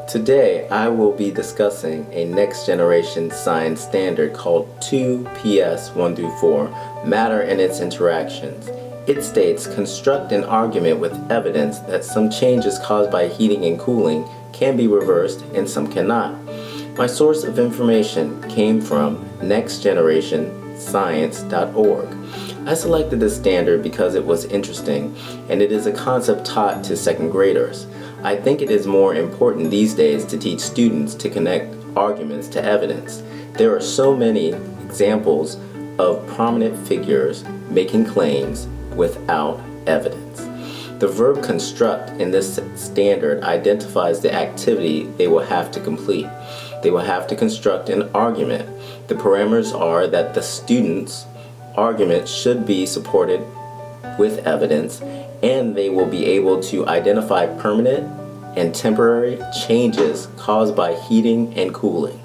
Today, I will be discussing a next generation science standard called 2PS 1 through 4, Matter and its Interactions. It states, construct an argument with evidence that some changes caused by heating and cooling can be reversed and some cannot. My source of information came from nextgenerationscience.org. I selected this standard because it was interesting and it is a concept taught to second graders. I think it is more important these days to teach students to connect arguments to evidence. There are so many examples of prominent figures making claims without evidence. The verb construct in this standard identifies the activity they will have to complete. They will have to construct an argument. The parameters are that the student's argument should be supported with evidence, and they will be able to identify permanent and temporary changes caused by heating and cooling.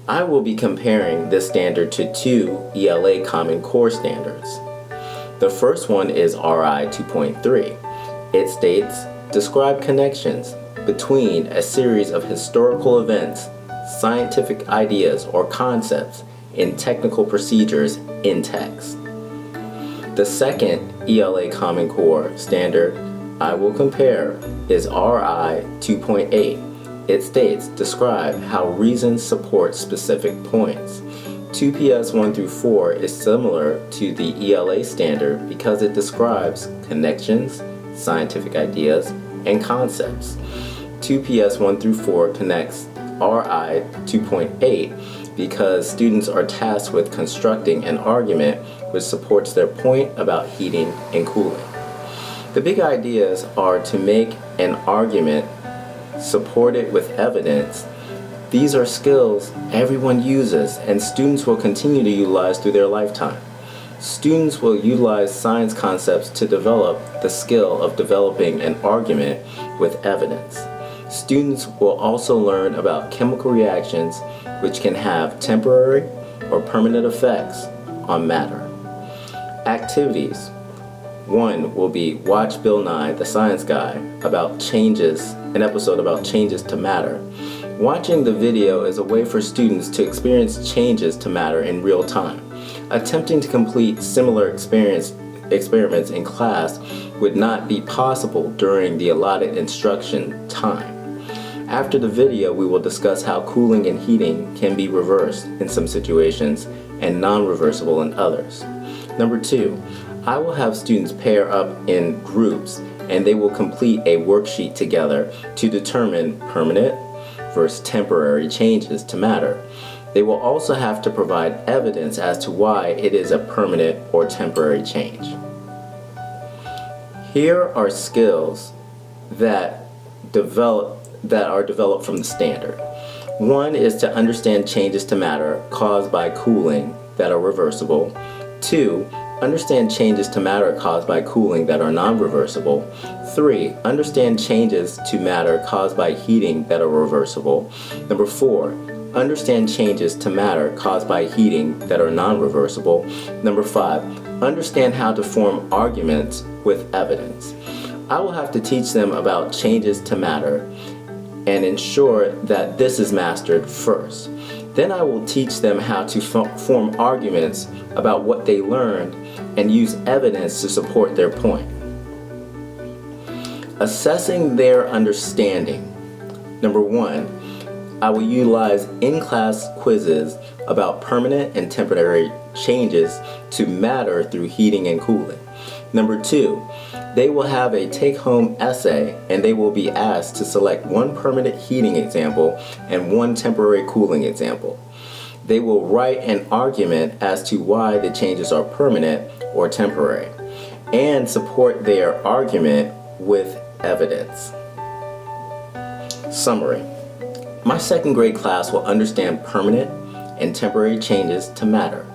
I will be comparing this standard to two ELA Common Core standards. The first one is RI 2.3. It states, describe connections between a series of historical events, scientific ideas or concepts, and technical procedures in text. The second ELA Common Core standard I will compare is RI 2.8. It states, describe how reasons support specific points. 2PS 1 through 4 is similar to the ELA standard because it describes connections, scientific ideas, and concepts. 2PS 1 through 4 connects RI 2.8 because students are tasked with constructing an argument which supports their point about heating and cooling. The big ideas are to make an argument supported with evidence. These are skills everyone uses and students will continue to utilize through their lifetime. Students will utilize science concepts to develop the skill of developing an argument with evidence. Students will also learn about chemical reactions which can have temporary or permanent effects on matter. Activities. One will be watch Bill Nye, the Science Guy, about changes, an episode about changes to matter. Watching the video is a way for students to experience changes to matter in real time. Attempting to complete similar experiments in class would not be possible during the allotted instruction time. After the video, we will discuss how cooling and heating can be reversed in some situations and non-reversible in others. Number 2, I will have students pair up in groups and they will complete a worksheet together to determine permanent versus temporary changes to matter. They will also have to provide evidence as to why it is a permanent or temporary change. Here are skills that are developed from the standard. One is to understand changes to matter caused by cooling that are reversible. 2, understand changes to matter caused by cooling that are non-reversible. 3, understand changes to matter caused by heating that are reversible. Number 4, understand changes to matter caused by heating that are non-reversible. Number 5, understand how to form arguments with evidence. I will have to teach them about changes to matter and ensure that this is mastered first. Then I will teach them how to form arguments about what they learned and use evidence to support their point. Assessing their understanding. Number 1, I will utilize in-class quizzes about permanent and temporary changes to matter through heating and cooling. Number 2, they will have a take-home essay and they will be asked to select one permanent heating example and one temporary cooling example. They will write an argument as to why the changes are permanent or temporary and support their argument with evidence. Summary. My second grade class will understand permanent and temporary changes to matter.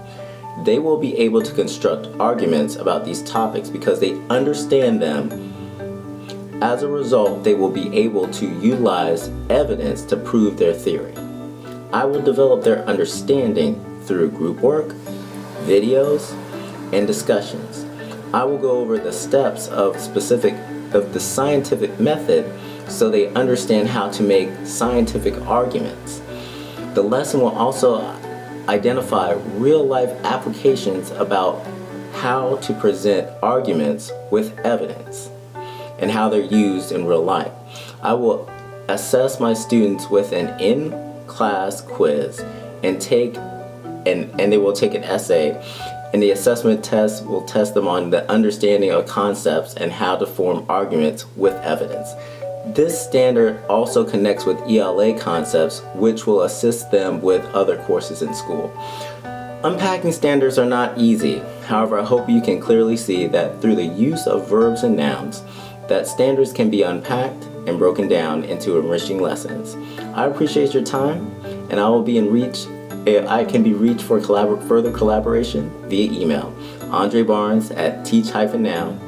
They will be able to construct arguments about these topics because they understand them. As a result, they will be able to utilize evidence to prove their theory. I will develop their understanding through group work, videos, and discussions. I will go over the steps of the scientific method so they understand how to make scientific arguments. The lesson will also identify real-life applications about how to present arguments with evidence and how they're used in real life. I will assess my students with an in-class quiz and they will take an essay, and the assessment test will test them on the understanding of concepts and how to form arguments with evidence. This standard also connects with ELA concepts, which will assist them with other courses in school. Unpacking standards are not easy. However, I hope you can clearly see that through the use of verbs and nouns, that standards can be unpacked and broken down into enriching lessons. I appreciate your time, and I can be reached for further collaboration via email. Andre Barnes at teach-now